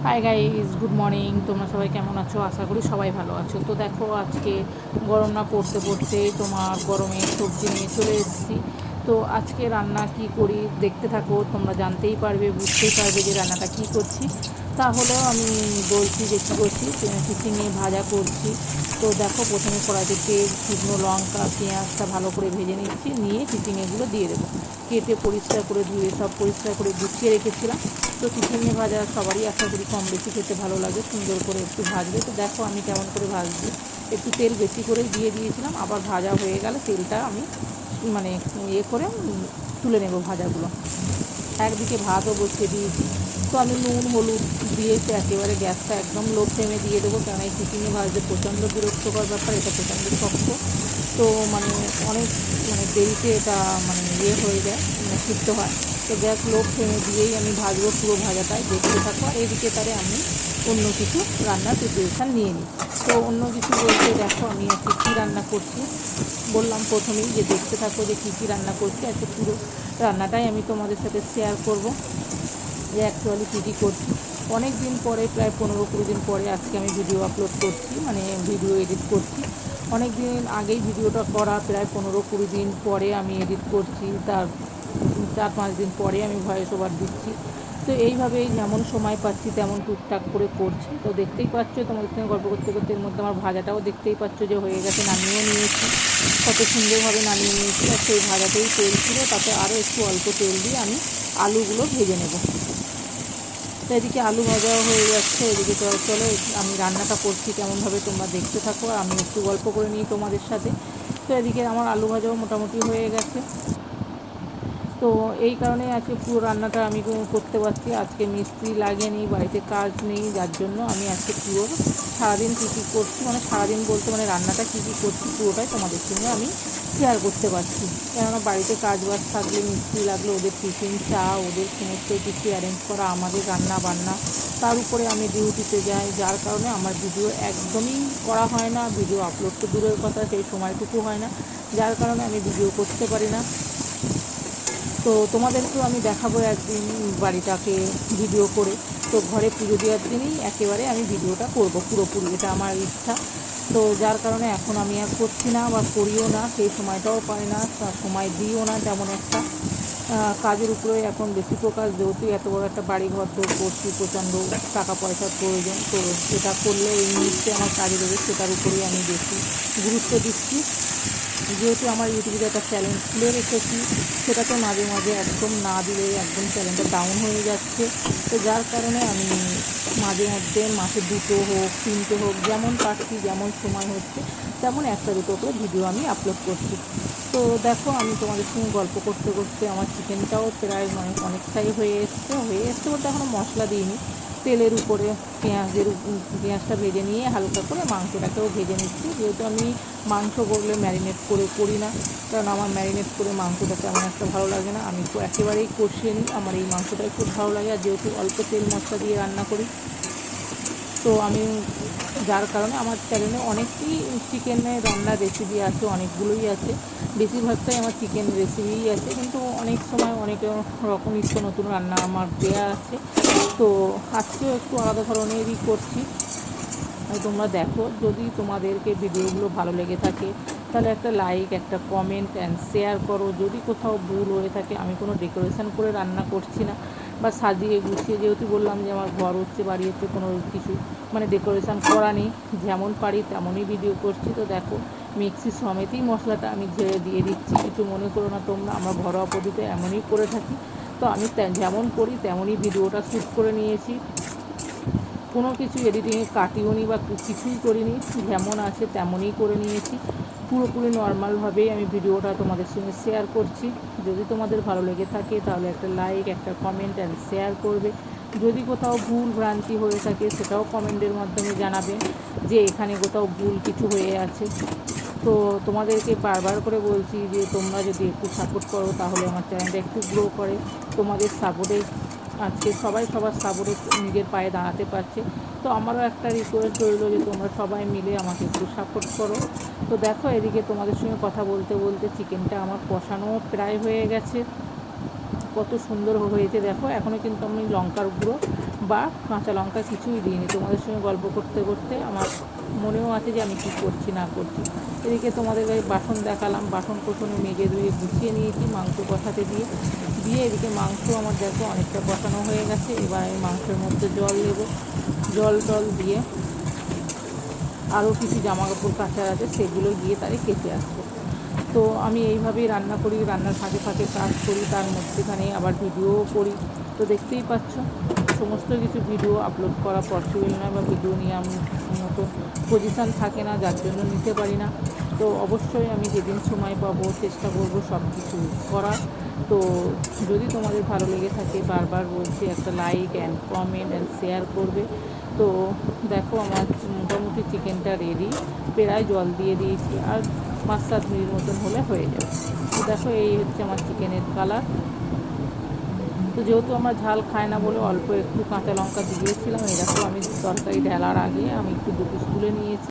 Hi guys, good morning. তোমরা সবাই কেমন আছো? আশা করি সবাই ভালো আছো। তো দেখো, আজকে গরম না পড়তে পড়তেই তোমার গরমে সবজি নিয়ে চলে এসেছি। তো আজকে রান্না কি করি দেখতে থাকো, তোমরা জানতেই পারবে, বুঝতেই পারবে যে রান্নাটা কি করছি। তাহলেও আমি বলছি যে কী করছি। চিচিঙে ভাজা করছি। তো দেখো, প্রথমে কড়াইতে তেল, শুকনো লঙ্কা, পেঁয়াজটা ভালো করে ভেজে নিচ্ছি, নিয়ে চিচিঙেগুলো দিয়ে দেবো। কেটে পরিষ্কার করে ধুয়ে সব পরিষ্কার করে গুছিয়ে রেখেছিলাম। তো চিচিঙে ভাজা সবারই আশা করি কম বেশি খেতে ভালো লাগে, সুন্দর করে একটু ভাজবে। তো দেখো আমি কেমন করে ভাজছি, একটু তেল বেশি করে দিয়ে দিয়েছিলাম। আবার ভাজা হয়ে গেলে তেলটা আমি মানে ইয়ে করে তুলে নেব ভাজাগুলো। একদিকে ভাতও বসিয়ে দিয়েছি। তো আমি নুন হলুদ দিয়েছি, একেবারে গ্যাসটা একদম লো ফ্লেমে দিয়ে দেবো, কারণ এই চিচিঙে ভাজতে প্রচণ্ড বিরক্তকর ব্যাপার, এটা প্রচণ্ড শক্ত। তো অনেক দেরিতে এটা ইয়ে হয়ে যায়, সিদ্ধ হয়। তো গ্যাস লো ফ্লেমে দিয়েই আমি ভাজবো, পুরো ভাজাটাই দেখতে থাকবো। আর এইদিকে তারে আমি অন্য কিছু রান্নার প্রিপারেশান নিয়ে নিই। তো অন্য কিছু বলতে দেখো আমি আজকে কী রান্না করছি। বললাম প্রথমেই যে দেখতে থাকো যে কী কী রান্না করছি। আজকে পুরো রান্নাটাই আমি তোমাদের সাথে শেয়ার করব, যে অ্যাকচুয়ালি কী কী করছি। অনেক দিন পরে, প্রায় 15-20 দিন পরে আজকে আমি ভিডিও আপলোড করছি, ভিডিও এডিট করছি। অনেক দিন আগেই ভিডিওটা করা, প্রায় 15-20 দিন পরে আমি এডিট করছি। তার 4-5 দিন পরে আমি ভয়েস ওভার দিচ্ছি। তো এইভাবেই যেমন সময় পাচ্ছি তেমন টুকটাক করে করছি। তো দেখতেই পাচ্ছ, তোমাদের সঙ্গে গল্প করতে করতে এর মধ্যে আমার ভাজাটাও দেখতেই পাচ্ছ যে হয়ে গেছে, নামিয়েও নিয়েছি। কত সুন্দরভাবে নামিয়ে নিয়েছি। আর সেই ভাজাতেই তেল ছিল, তাতে আরও একটু অল্প তেল দিয়ে আমি আলুগুলো ভেজে নেব। তো এদিকে আলু ভাজাও হয়ে যাচ্ছে, এদিকে চলো আমি রান্নাটা করছি কেমনভাবে তোমরা দেখতে থাকো, আর আমি একটু গল্প করে নিই তোমাদের সাথে। তো এদিকে আমার আলু ভাজাও মোটামুটি হয়ে গেছে। তো এই কারণে আজকে পুরো রান্নাটা আমি করতে পারছি। আজকে মিস্ত্রি লাগেনি, বাড়িতে কাজ নেই, যার জন্য আমি আজকে পুরো সারাদিন কী কী করছি, সারাদিন বলতে রান্নাটা কী কী করছি পুরোটাই তোমাদের সঙ্গে আমি শেয়ার করতে পারছি। কেননা বাড়িতে কাজ বাজ থাকলে, মিস্ত্রি লাগলে ওদের টিফিন, চা, ওদের সমস্ত কিছু অ্যারেঞ্জ করা, আমাদের রান্না বান্না, তার উপরে আমি ডিউটিতে যাই, যার কারণে আমার ভিডিও একদমই করা হয় না। ভিডিও আপলোড তো দূরের কথা, সেই সময়টুকু হয় না, যার কারণে আমি ভিডিও করতে পারি না। তো তোমাদেরকেও আমি দেখাবো একদিন বাড়িটাকে ভিডিও করে। তো ঘরে পুজো দেওয়ার দিনই একেবারে আমি ভিডিওটা করব পুরোপুরি, এটা আমার ইচ্ছা। তো যার কারণে এখন আমি আর করছি না, বা করিও না, সেই সময়টাও পাই না, সময় দিইও না তেমন একটা। কাজের উপরে এখন বেশি প্রকাশ, যেহেতু এত বড় একটা বাড়ি ঘর দৌড় করছি, প্রচণ্ড টাকা পয়সার প্রয়োজন। তো সেটা করলে এই মুহূর্তে আমার কাজে দেবে, সেটার উপরেই আমি বেশি গুরুত্ব দিচ্ছি। যেহেতু আমার ইউটিউবে একটা চ্যানেল খুলে রেখেছি, সেটাতে মাঝে মাঝে একদম না দিলে একদম চ্যানেলটা ডাউন হয়ে যাচ্ছে। তো যার কারণে আমি মাঝে মধ্যে মাসে 2টো হোক 3টে হোক, যেমন পারছি, যেমন সময় হচ্ছে, তেমন 1টা-2টো করে ভিডিও আমি আপলোড করছি। তো দেখো, আমি তোমাদের সঙ্গে গল্প করতে করতে আমার চিকেনটাও প্রায় অনেকটাই হয়ে এসছে বলতে এখনও মশলা দিইনি। তেলের উপরে পেঁয়াজটা ভেজে নিয়ে হালকা করে মাংসটাকেও ভেজে নিচ্ছি। যেহেতু আমি মাংস করলে ম্যারিনেট করে করি না, কারণ আমার ম্যারিনেট করে মাংসটা তেমন একটা ভালো লাগে না। আমি একেবারেই কষিয়ে নিই, আমার এই মাংসটাই খুব ভালো লাগে। আর যেহেতু অল্প তেল মশলা দিয়ে রান্না করি, তো আমি যার কারণে আমার চ্যানেলে অনেকই চিকেনের রান্নার রেসিপি আছে, অনেকগুলোই আছে। বেশিরভাগটাই আমার চিকেন রেসিপিই আছে, কিন্তু অনেক সময় অনেক রকম নিত্য নতুন রান্না আমার দেয়া আছে। তো আজকেও একটু আলাদা ধরনেরই করছি। তোমরা দেখো, যদি তোমাদেরকে ভিডিওগুলো ভালো লেগে থাকে তাহলে একটা লাইক, একটা কমেন্ট অ্যান্ড শেয়ার করো। যদি কোথাও ভুল হয়ে থাকে, আমি কোনো ডেকোরেশন করে রান্না করছি না, বা সাজিয়ে গুছিয়ে, যেহেতু বললাম যে আমার ঘর হচ্ছে, বাড়ি হচ্ছে, কোনো কিছু ডেকোরেশন করা নেই, যেমন পারি তেমনই ভিডিও করছি। তো দেখো, মিক্সি সমেতই মশলাটা আমি ঝেড়ে দিয়ে দিচ্ছি, কিছু মনে করো না তোমরা, আমরা ঘরোয়া পদ্ধতিতে এমনই করে থাকি। তো আমি যেমন করি তেমনই ভিডিওটা শ্যুট করে নিয়েছি, কোনো কিছু এডিটিংয়ে কাটিও নি বা কিছুই করিনি, যেমন আছে তেমনই করে নিয়েছি। পুরোপুরি নর্মালভাবেই আমি ভিডিওটা তোমাদের সঙ্গে শেয়ার করছি। যদি তোমাদের ভালো লেগে থাকে তাহলে একটা লাইক, একটা কমেন্ট অ্যান্ড শেয়ার করবে। যদি কোথাও ভুল ভ্রান্তি হয়ে থাকে সেটাও কমেন্টের মাধ্যমে জানাবে, যে এখানে কোথাও ভুল কিছু হয়ে আছে। তো তোমাদেরকে বারবার করে বলছি যে তোমরা যদি একটু সাপোর্ট করো তাহলে আমার চ্যানেলটা একটু গ্রো করে। তোমাদের সাপোর্টে আজকে সবাই সবার সাপোর্টে নিজের পায়ে দাঁড়াতে পারছে। তো আমারও একটা রিকোয়েস্ট রইল যে তোমরা সবাই মিলে আমাকে একটু সাপোর্ট করো। তো দেখো, এদিকে তোমাদের সঙ্গে কথা বলতে বলতে চিকেনটা আমার কষানো প্রায় হয়ে গেছে। কত সুন্দর হয়েছে দেখো। এখনও কিন্তু আমি লঙ্কার গুঁড়ো বা কাঁচা লঙ্কা কিছুই দিইনি। তোমাদের সঙ্গে গল্প করতে করতে আমার মনেও আছে যে আমি কী করছি না করছি। এদিকে তোমাদের গায়ে বাসন দেখালাম, বাসন কোসনে মেজে ধুয়ে গুছিয়ে নিয়েছি মাংস কষাতে দিয়ে এদিকে মাংস আমার দেখো অনেকটা কষানো হয়ে গেছে। এবার আমি মাংসের মধ্যে জল দেবো, জল টল দিয়ে আরও কিছু জামা কাপড় কাচার আছে সেগুলো গিয়ে তারে কেচে আসবো। তো আমি এইভাবেই রান্না করি, রান্নার ফাঁকে ফাঁকে কাজ করি, তার মধ্যেখানে আবার ভিডিওও করি। তো দেখতেই পাচ্ছ সমস্ত কিছু ভিডিও আপলোড করা পসিবল নয়, বা ভিডিও নিয়ে আমি মতো পজিশান থাকে না, যার জন্য নিতে পারি না। তো অবশ্যই আমি যেদিন সময় পাবো চেষ্টা করব সব কিছু করার। তো যদি তোমাদের ভালো লেগে থাকে, বারবার বলছি একটা like and comment and share করবে। তো দেখো আমার মোটামুটি চিকেনটা রেডি, প্রায় জল দিয়ে দিয়েছি, আর 5-7 মিনিট মতন হলে হয়ে যাবে। তো দেখো এই হচ্ছে আমার চিকেনের কালার। তো যেহেতু আমরা ঝাল খাই না বলে অল্প একটু কাঁচা লঙ্কা দিয়েছিলাম। এই দেখো আমি তরকারি ঢালার আগে আমি একটু 2 পিস তুলে নিয়েছি।